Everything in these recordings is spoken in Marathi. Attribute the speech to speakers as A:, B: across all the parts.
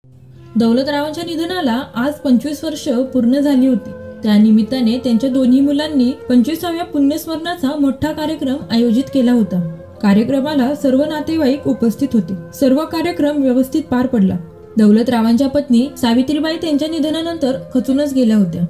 A: दौलतरावांच्या निधनाला आज 25 वर्ष पूर्ण झाली होती। त्या निमित्ताने त्यांच्या दोन्ही मुलांनी 25व्या पुण्यस्मरणाचा मोठा कार्यक्रम आयोजित केला होता। कार्यक्रमाला सर्व नातेवाईक उपस्थित होते। सर्व कार्यक्रम व्यवस्थित पार पडला। दौलतरावांच्या पत्नी सावित्रीबाई त्यांच्या निधनानंतर खचूनच गेल्या होत्या।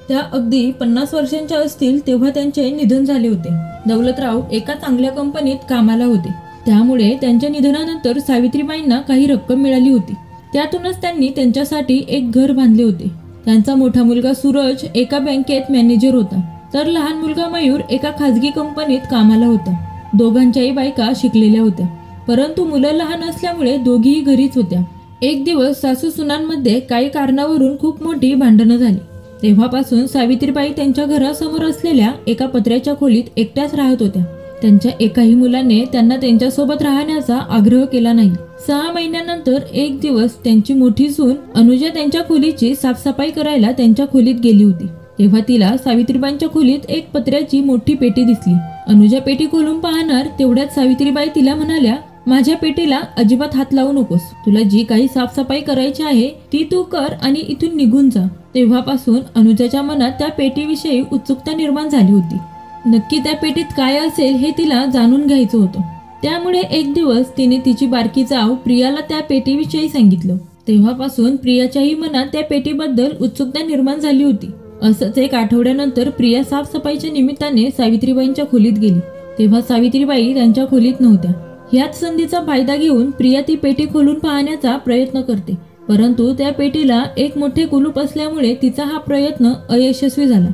A: त्या अगदी 50 वर्षांच्या असतील तेव्हा त्यांचे निधन झाले होते। दौलतराव एका चांगल्या कंपनीत कामाला होते, त्यामुळे त्यांच्या निधनानंतर सावित्रीबाईंना काही रक्कम मिळाली होती। त्यातूनच त्यांनी त्यांच्यासाठी एक घर बांधले होते। त्यांचा मोठा मुलगा सूरज एका बँकेत मॅनेजर होता, तर लहान मुलगा मयूर एका खाजगी कंपनीत कामाला होता। दोघांच्याही बायका शिकलेल्या होत्या, परंतु मुलं लहान असल्यामुळे दोघीही घरीच होत्या। एक दिवस सासू सुनांमध्ये काही कारणावरून खूप मोठी भांडणं झाली। तेव्हापासून सावित्रीबाई त्यांच्या घरासमोर असलेल्या एका पत्र्याच्या खोलीत एकट्याच राहत होत्या। त्यांच्या एकाही मुलाने त्यांना त्यांच्यासोबत राहण्याचा आग्रह केला नाही। 6 महिन्यानंतर एक दिवस त्यांची मोठी सून अनुजा त्यांच्या खोलीची साफसफाई करायला त्यांच्या खोलीत गेली होती। तेव्हा तिला सावित्रीबाईंच्या खोलीत एक पत्र्याची मोठी पेटी दिसली। अनुजा पेटी खोलून पाहणार तेवढ्यात सावित्रीबाई तिला म्हणाल्या, माझ्या पेटीला अजिबात हात लावू नकोस। तुला जी काही साफसफाई करायची आहे ती तू कर आणि इथून निघून जा। तेव्हापासून अनुजाच्या मनात त्या पेटीविषयी उत्सुकता निर्माण झाली होती। नक्की त्या पेटीत काय असेल हे तिला जाणून घ्यायचं होतं। त्यामुळे एक दिवस तिने तिची बारकी जाव प्रियाला त्या पेटीविषयी सांगितलं। तेव्हापासून प्रियाच्याही मनात त्या पेटीबद्दल उत्सुकता निर्माण झाली होती। असंच एक आठवड्यानंतर प्रिया साफसफाईच्या निमित्ताने सावित्रीबाईंच्या खोलीत गेली, तेव्हा सावित्रीबाई त्यांच्या खोलीत नव्हत्या। ह्याच संधीचा फायदा घेऊन प्रिया ती पेटी खोलून पाहण्याचा प्रयत्न करते, परंतु त्या पेटीला एक मोठे कुलूप असल्यामुळे तिचा हा प्रयत्न अयशस्वी झाला।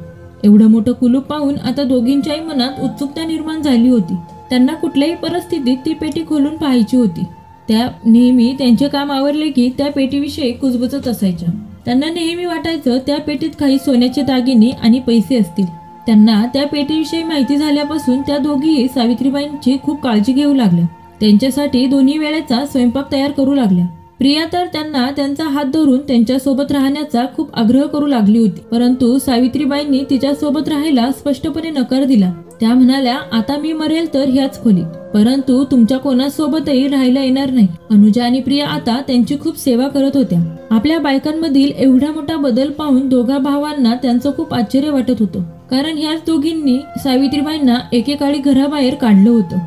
A: एवढं मोठं कुलूप पाहून आता दोघींच्याही मनात उत्सुकता निर्माण झाली होती। त्यांना कुठल्याही परिस्थितीत ती पेटी खोलून पाहायची होती। त्या नेहमी त्यांचे काम आवरले की त्या पेटीविषयी कुजबुजत असायच्या। त्यांना नेहमी वाटायचं त्या पेटीत काही सोन्याचे दागिने आणि पैसे असतील। त्यांना त्या पेटीविषयी माहिती झाल्यापासून त्या दोघीही सावित्रीबाईंची खूप काळजी घेऊ लागल्या। त्यांच्यासाठी दोन्ही वेळेचा स्वयंपाक तयार करू लागल्या। प्रिया तर त्यांना त्यांचा हात धरून त्यांच्यासोबत राहण्याचा खूप आग्रह करू लागली होती, परंतु सावित्रीबाईंनी तिच्यासोबत राहायला स्पष्टपणे नकार दिला। त्या म्हणाल्या, आता मी मरेल तर ह्याच खोलीत, परंतु तुमच्या कोणासोबतही राहायला येणार नाही। अनुजा आणि प्रिया आता त्यांची खूप सेवा करत होत्या। आपल्या बायकांमधील एवढा मोठा बदल पाहून दोघा भावांना त्यांचं खूप आश्चर्य वाटत होतं, कारण ह्याच दोघींनी सावित्रीबाईंना एकेकाळी घराबाहेर काढलं होतं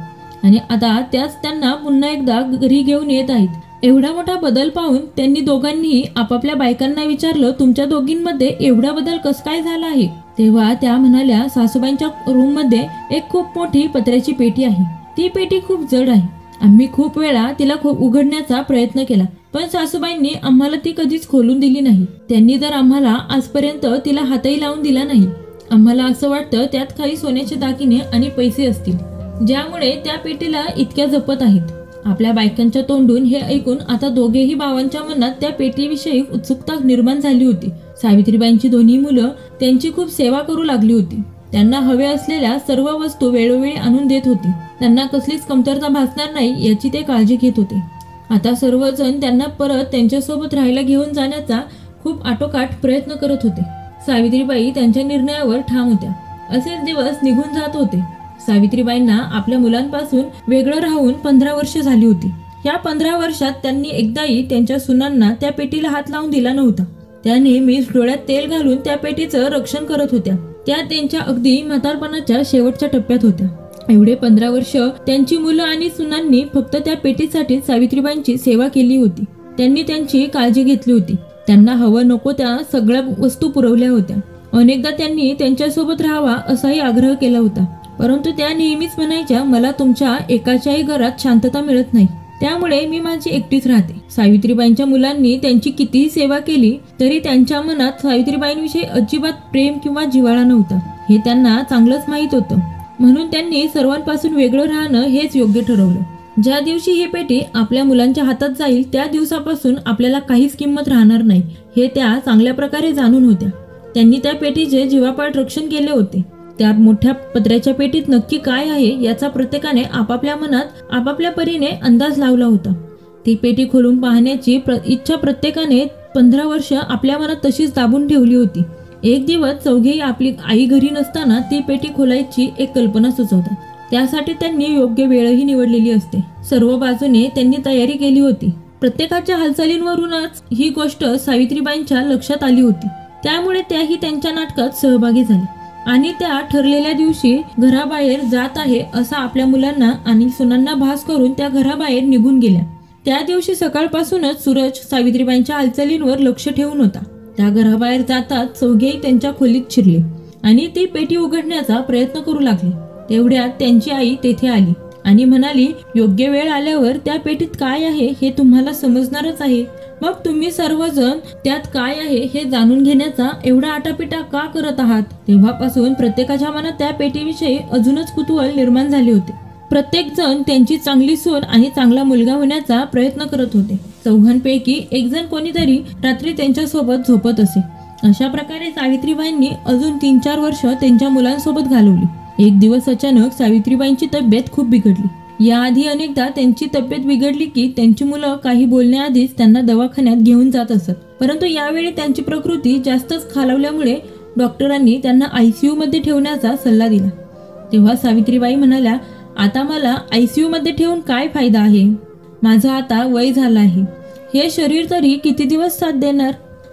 A: आणि आता त्याच त्यांना पुन्हा एकदा घरी घेऊन येत आहेत। एवढा मोठा बदल पाहून त्यांनी दोघांनीही आपापल्या बायकांना विचारलं, तुमच्या दोघींमध्ये एवढा बदल कस काय झाला आहे? तेव्हा त्या म्हणाल्या, सासूबाईंच्या रूम मध्ये एक खूप मोठी पत्र्याची पेटी आहे। ती पेटी खूप जड आहे। आम्ही खूप वेळा तिला उघडण्याचा प्रयत्न केला, पण सासूबाईंनी आम्हाला ती कधीच खोलून दिली नाही। त्यांनी तर आम्हाला आजपर्यंत तिला हातही लावून दिला नाही। आम्हाला असं वाटतं त्यात काही सोन्याचे दागिने आणि पैसे असतील, ज्यामुळे त्या पेटीला इतक्या जपत आहेत। आपल्या बायकांच्या तोंडून हे ऐकून आता दोघेही भावांच्या मनात त्या पेटीविषयी उत्सुकता निर्माण झाली होती। सावित्रीबाईंची दोन्ही मुलं त्यांची खूप सेवा करू लागली होती। त्यांना हवे असलेल्या सर्व वस्तू वेळोवेळी आणून देत होती। त्यांना कसलीच कमतरता भासणार नाही याची ते काळजी घेत होते। आता सर्वजण त्यांना परत त्यांच्यासोबत राहायला घेऊन जाण्याचा खूप आटोकाट प्रयत्न करत होते। सावित्रीबाई त्यांच्या निर्णयावर ठाम होत्या। असेच दिवस निघून जात होते। सावित्रीबाईंना आपल्या मुलांपासून वेगळं राहून 15 वर्ष झाली होती। या 15 वर्षात त्यांनी एकदाही त्यांच्या सुनांना त्या पेटीला हात लावून दिला नव्हता। त्या नेहमीच डोळ्यात तेल घालून त्या पेटीचं रक्षण करत होत्या। त्या त्यांच्या अगदी म्हातारपणाच्या शेवटच्या टप्प्यात होत्या। एवढे 15 वर्ष त्यांची मुलं आणि सुनांनी फक्त त्या पेटीसाठी सावित्रीबाईंची सेवा केली होती। त्यांनी त्यांची काळजी घेतली होती। त्यांना हवं नको त्या सगळ्या वस्तू पुरवल्या होत्या। अनेकदा त्यांनी त्यांच्यासोबत राहावा असाही आग्रह केला होता, परंतु त्या नेहमीच म्हणायच्या, मला तुमच्या एकाच्याही घरात शांतता मिळत नाही, त्यामुळे मी माझी एकटीच राहते। सावित्रीबाईंच्या मुलांनी त्यांची कितीही सेवा केली तरी त्यांच्या मनात सावित्रीबाईंविषयी अजिबात प्रेम किंवा जिव्हाळा नव्हता, हे त्यांना चांगलंच माहीत होतं। म्हणून त्यांनी सर्वांपासून वेगळं राहणं हेच योग्य ठरवलं। ज्या दिवशी ही पेटी आपल्या मुलांच्या हातात जाईल त्या दिवसापासून आपल्याला काहीच किंमत राहणार नाही, हे त्या चांगल्या प्रकारे जाणून होत्या। त्यांनी त्या पेटीचे जीवापाड रक्षण केले होते। त्या मोठ्या पत्र्याच्या पेटीत नक्की काय आहे याचा प्रत्येकाने आपापल्या मनात आपापल्या परीने अंदाज लावला होता। ती पेटी खोलून पाहण्याची इच्छा प्रत्येकाने 15 वर्ष आपल्या मनात तशीच दाबून ठेवली होती। एक दिवस चौघेही आपली आई घरी नसताना ती पेटी खोलायची एक कल्पना सुचवतात। त्यासाठी त्यांनी योग्य वेळही निवडलेली असते। सर्व बाजूने त्यांनी तयारी केली होती। प्रत्येकाच्या हालचालींवरूनच ही गोष्ट सावित्रीबाईंच्या लक्षात आली होती. त्यामुळे त्याही त्यांच्या नाटकात सहभागी झाल्या आणि त्या ठरलेल्या दिवशी घराबाहेर जात आहे असा आपल्या मुलांना आणि सुनांना भास करून त्या घराबाहेर निघून गेल्या. त्या दिवशी सकाळपासूनच सूरज सावित्रीबाईंच्या हालचालींवर लक्ष ठेवून होता. त्या घराबाहेर जातात चौघेही त्यांच्या खोलीत शिरले आणि ती पेटी उघडण्याचा प्रयत्न करू लागले. तेवढ्यात त्यांची आई तेथे आली आणि म्हणाली, योग्य वेळ आल्यावर त्या पेटीत काय आहे हे तुम्हाला समजणारच आहे. मग तुम्ही सर्वजण त्यात काय आहे हे जाणून घेण्याचा एवढा आटापिटा का करत आहात? तेव्हापासून प्रत्येकाच्या मनात त्या पेटीविषयी अजूनच कुतूहल निर्माण झाले होते. प्रत्येक जण त्यांची चांगली सून आणि चांगला मुलगा होण्याचा प्रयत्न करत होते. चौघांपैकी एक जण कोणीतरी रात्री त्यांच्या सोबत झोपत असे. अशा प्रकारे सावित्रीबाईंनी अजून 3-4 वर्ष त्यांच्या मुलांसोबत घालवली. एक दिवस अचानक सावित्रीबाईंची तब्येत खूप बिघडली. याआधी अनेकदा त्यांची तब्येत बिघडली की त्यांची मुलं काही बोलण्याआधीच त्यांना दवाखान्यात घेऊन जात असत. परंतु यावेळी त्यांची प्रकृती जास्तच खालावल्यामुळे डॉक्टरांनी त्यांना ICU मध्ये ठेवण्याचा सल्ला दिला. तेव्हा सावित्रीबाई म्हणाल्या, आता मला ICU मध्ये ठेवून काय फायदा आहे? माझं आता वय झालं आहे. हे शरीर तरी किती दिवस साथ देणार?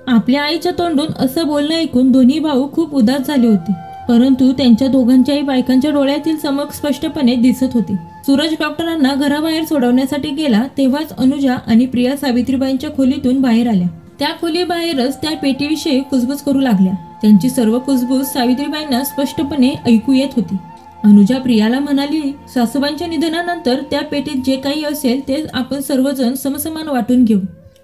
A: आपल्या आईच्या तोंडून असं बोलणं ऐकून दोन्ही भाऊ खूप उदास झाले होते. परंतु त्यांच्या दोघांच्याही बायकांच्या डोळ्यातील चमक स्पष्टपणे दिसत होती. सूरज डॉक्टरांना घराबाहेर सोडवण्यासाठी गेला तेव्हाच अनुजा आणि प्रिया सावित्रीबाईंच्या खोलीतून बाहेर आल्या. त्या खोलीबाहेरच त्या पेटीविषयी कुजबूज करू लागल्या. त्यांची सर्व कुजबूज सावित्रीबाईंना स्पष्टपणे ऐकू येत होती. अनुजा प्रियाला म्हणाली, सासूबाईंच्या निधनानंतर त्या पेटीत जे काही असेल ते आपण सर्वजण समसमान वाटून घेऊ.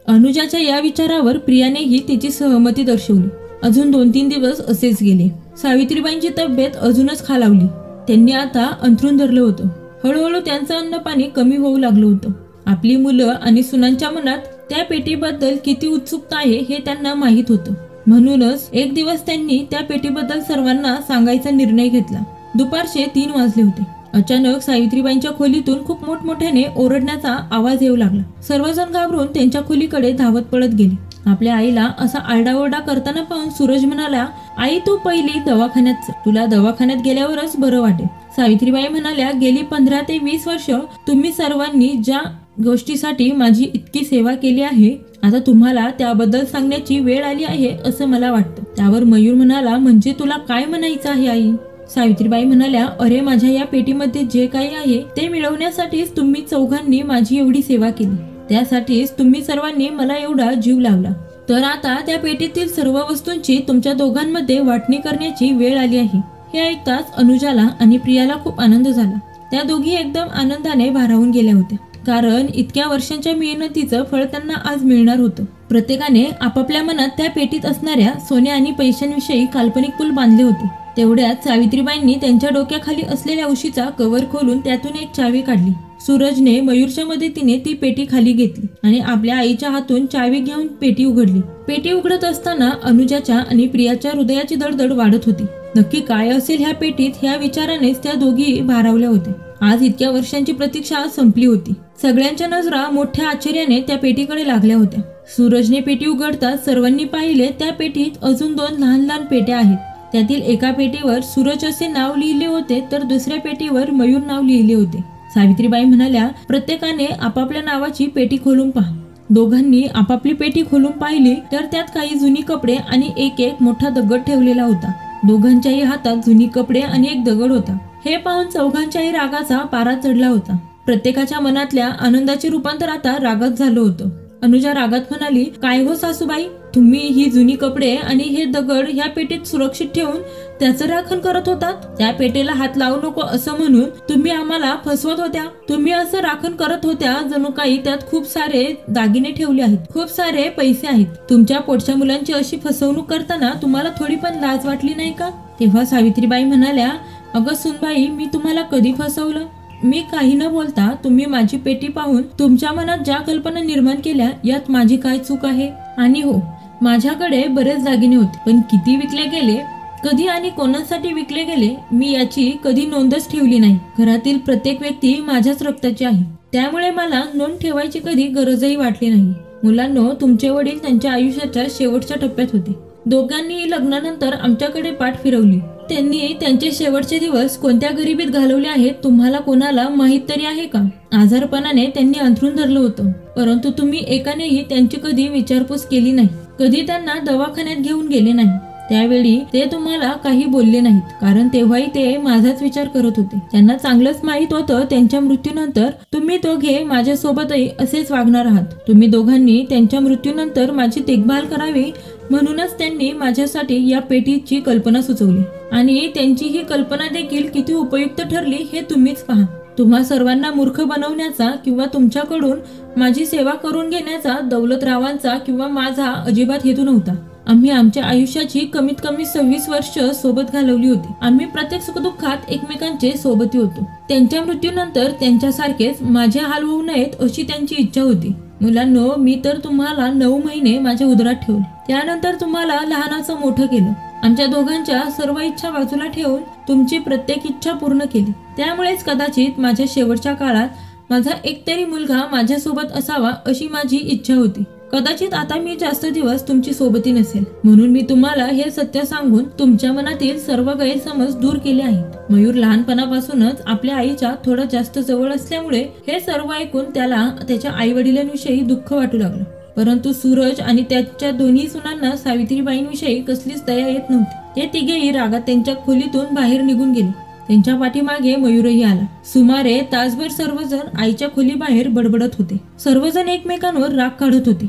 A: अनुजाच्या या विचारावर प्रियानेही तिची सहमती दर्शवली. अजून 2-3 दिवस असेच गेले. सावित्रीबाईंची तब्येत अजूनच खालावली. त्यांनी आता अंथरूण धरलं होतं. हळूहळू त्यांचं अन्नपाणी कमी होऊ लागलं होतं. आपली मुलं आणि सुनांच्या मनात त्या पेटीबद्दल किती उत्सुकता आहे हे त्यांना माहीत होतं. म्हणूनच एक दिवस त्यांनी त्या पेटीबद्दल सर्वांना सांगायचा निर्णय घेतला. दुपारचे 3 वाजले होते. अचानक सावित्रीबाईंच्या खोलीतून खूप मोठमोठ्याने ओरडण्याचा आवाज येऊ लागला. सर्वजण घाबरून त्यांच्या खोलीकडे धावत पळत गेले. आपल्या आईला असा आरडाओरडा करताना पाहून सूरज म्हणाला, आई तू पहिली दवाखान्यात जा. तुला दवाखान्यात गेल्यावरच बरं वाटेल. सावित्रीबाई म्हणाल्या, गेली 15 ते 20 वर्ष तुम्ही सर्वांनी ज्या गोष्टीसाठी माझी इतकी सेवा केली आहे, आता तुम्हाला त्याबद्दल सांगण्याची वेळ आली आहे असं मला वाटतं. त्यावर मयूर म्हणाला, म्हणजे तुला काय म्हणायचं आहे आई? सावित्रीबाई म्हणाल्या, अरे माझ्या या पेटीमध्ये जे काही आहे ते मिळवण्यासाठीच तुम्ही चौघांनी माझी एवढी सेवा केली. त्यासाठीच तुम्ही सर्वांनी मला एवढा जीव लावला. तर आता त्या पेटीतील सर्व वस्तूंची तुमच्या दोघांमध्ये वाटणी करण्याची वेळ आली आहे. हे ऐकताच अनुजाला आणि प्रियाला खूप आनंद झाला. त्या दोघी एकदम आनंदाने भारावून गेल्या होत्या. कारण इतक्या वर्षांच्या मेहनतीचं फळ त्यांना आज मिळणार होतं. प्रत्येकाने आपापल्या मनात त्या पेटीत असणाऱ्या सोने आणि पैशांविषयी काल्पनिक पूल बांधले होते. तेवढ्यात सावित्रीबाईंनी त्यांच्या डोक्याखाली असलेल्या उशीचा कव्हर खोलून त्यातून एक चावी काढली. सूरजने मयूरच्या मदतीने ती पेटी खाली घेतली आणि आपल्या आईच्या हातून चावी घेऊन पेटी उघडली. पेटी उघडत असताना अनुजाच्या आणि प्रियाच्या हृदयाची धडधड वाढत होती. नक्की काय असेल ह्या पेटीत, ह्या विचारानेच त्या दोघी भारावल्या होत्या. आज इतक्या वर्षांची प्रतीक्षा संपली होती. सगळ्यांच्या नजरा मोठ्या आश्चर्याने त्या पेटीकडे लागल्या होत्या. सूरजने पेटी उघडताच सर्वांनी पाहिले त्या पेटीत अजून 2 लहान लहान पेट्या आहेत. त्यातील एका पेटीवर सूरज असे नाव लिहिले होते तर दुसऱ्या पेटीवर मयूर नाव लिहिले होते. सावित्रीबाई म्हणाल्या, प्रत्येकाने आपापल्या नावाची पेटी खोलून पहा. दोघांनी आपापली पेटी खोलून पाहिली तर त्यात काही जुनी कपडे आणि एक मोठा दगड ठेवलेला होता. दोघांच्याही हातात जुनी कपडे आणि एक दगड होता. हे पाहून चौघांच्याही रागाचा पारा चढला होता. प्रत्येकाच्या मनातल्या आनंदाचे रूपांतर आता रागात झालं होतं. अनुजा रागात म्हणाली, काय हो सासूबाई, तुम्ही ही जुनी कपडे आणि हे दगड ह्या पेटीत सुरक्षित ठेवून त्याचं राखण करत होतात. त्या पेटीला हात लावू नको असं म्हणून तुम्ही आम्हाला फसवत होत्या. तुम्ही असं राखण करत होत्या जणू काही त्यात खूप सारे दागिने ठेवले आहेत, खूप सारे पैसे आहेत. तुमच्या पोटच्या मुलांची अशी फसवणूक करताना तुम्हाला थोडी पण लाज वाटली नाही का? तेव्हा सावित्रीबाई म्हणाल्या, अगं सुनबाई, मी तुम्हाला कधी फसवलं? मी काही न बोलता तुम्ही माझी पेटी पाहून तुमच्या मनात ज्या कल्पना निर्माण केल्या यात माझी काय चूक आहे? आणि हो, माझ्याकडे बरेच दागिने होते, पण किती विकले गेले, कधी आणि कोणासाठी विकले गेले मी याची कधी नोंदच ठेवली नाही. घरातील प्रत्येक व्यक्ती माझ्याच रक्ताची आहे, त्यामुळे मला नोंद ठेवायची कधी गरजही वाटली नाही. मुलांनो, तुमचे वडील त्यांच्या आयुष्याच्या शेवटच्या टप्प्यात होते. दोघांनीही लग्नानंतर आमच्याकडे पाठ फिरवली. त्यांनी त्यांचे शेवटचे दिवस कोणत्या गरिबीत घालवले आहेत तुम्हाला कोणाला माहित तरी आहे का? आजारपणाने त्यांनी अंथरूण धरलं होतं, परंतु तुम्ही एकानेही त्यांची कधी विचारपूस केली नाही, कधी त्यांना दवाखान्यात घेऊन गेले नाही। त्यावेळी ते तुम्हाला काही बोलले नाहीत, कारण तेव्हाही ते माझाच विचार करत होते। त्यांना चांगलंच माहित होतं त्यांच्या मृत्यूनंतर तुम्ही दोघे माझ्यासोबतही असेच वागणार आहात। तुम्ही दोघांनी त्यांच्या मृत्यूनंतर माझी देखभाल करावी म्हणूनच त्यांनी माझ्यासाठी या पेटीची कल्पना सुचवली आणि त्यांची ही कल्पना देखील किती उपयुक्त ठरली हे तुम्हीच पहा। तुम्हा सर्वांना मूर्ख बनवण्याचा किंवा तुमच्याकडून माझी सेवा करून घेण्याचा दौलतरावांचा किंवा माझा अजिबात हेतू नव्हता। आम्ही आमच्या आयुष्याची कमीत कमी 26 वर्ष सोबत घालवली होती। आम्ही प्रत्येक सुखदुःखात एकमेकांचे सोबती होतो। त्यांच्या मृत्यूनंतर त्यांच्यासारखेच माझे हाल होऊ नयेत अशी त्यांची इच्छा होती। मुलांनो, मी तर तुम्हाला 9 महिने माझ्या उदरात ठेवले, त्यानंतर तुम्हाला लहानाचं मोठं केलं, आमच्या दोघांच्या सर्व इच्छा बाजूला ठेवून तुमची प्रत्येक इच्छा पूर्ण केली। त्यामुळेच कदाचित माझ्या शेवटच्या काळात माझा एकतरी मुलगा माझ्यासोबत असावा अशी माझी इच्छा होती। कदाचित आता मी जास्त दिवस तुमची सोबती नसेल, म्हणून मी तुम्हाला हे सत्य सांगून तुमच्या मनातील सर्व गैरसमज दूर केले आहेत। मयूर लहानपणापासूनच आपल्या आईच्या थोडा जास्त जवळ असल्यामुळे हे सर्व ऐकून त्याला त्याच्या आई वडिलांविषयी दुःख वाटू लागलं, परंतु सूरज आणि त्याच्या दोन्ही सुनांना सावित्रीबाईंविषयी कसलीच दया येत नव्हती। ते तिघेही रागात त्यांच्या खोलीतून बाहेर निघून गेले। त्यांच्या पाठीमागे मयूरही आला। सुमारे तासभर सर्वजण आईच्या खोलीबाहेर बडबडत होते। सर्वजण एकमेकांवर राग काढत होते।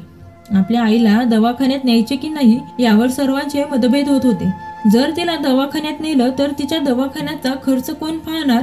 A: आपल्या आईला दवाखान्यात न्यायचे की नाही यावर सर्वांचे मतभेद होत होते। जर तिला दवाखान्यात नेलं तर तिच्या दवाखान्याचा खर्च कोण पाहणार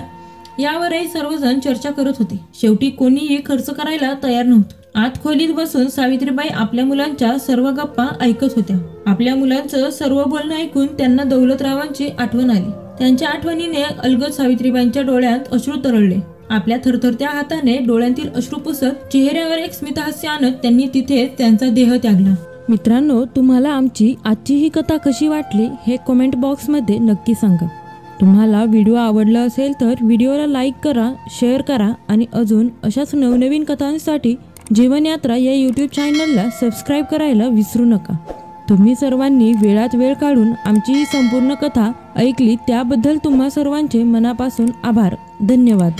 A: यावरही सर्वजण चर्चा करत होते। शेवटी कोणीही खर्च करायला तयार नव्हतं। आत खोलीत बसून सावित्रीबाई आपल्या मुलांच्या सर्व गप्पा ऐकत होत्या। आपल्या मुलांचं सर्व बोलणं ऐकून त्यांना दौलतरावांची आठवण आली। त्यांच्या आठवणीने अलगद सावित्रीबाईंच्या डोळ्यात अश्रू तरळले। आपल्या थरथरत्या हाताने डोळ्यांतील अश्रू पुसत चेहऱ्यावर एक स्मितहास्य आणत त्यांनी तिथेच त्यांचा देह त्यागला।
B: मित्रांनो, तुम्हाला आमची आजची ही कथा कशी वाटली हे कमेंट बॉक्समध्ये नक्की सांगा। तुम्हाला व्हिडिओ आवडला असेल तर व्हिडिओला लाईक करा, शेअर करा आणि अजून अशाच नवनवीन कथांसाठी जीवनयात्रा या यूट्यूब चॅनलला सबस्क्राईब करायला विसरू नका। तुम्ही सर्वांनी वेळात वेळ काढून आमची ही संपूर्ण कथा ऐकली त्याबद्दल तुम्हा सर्वांचे मनापासून आभार। धन्यवाद।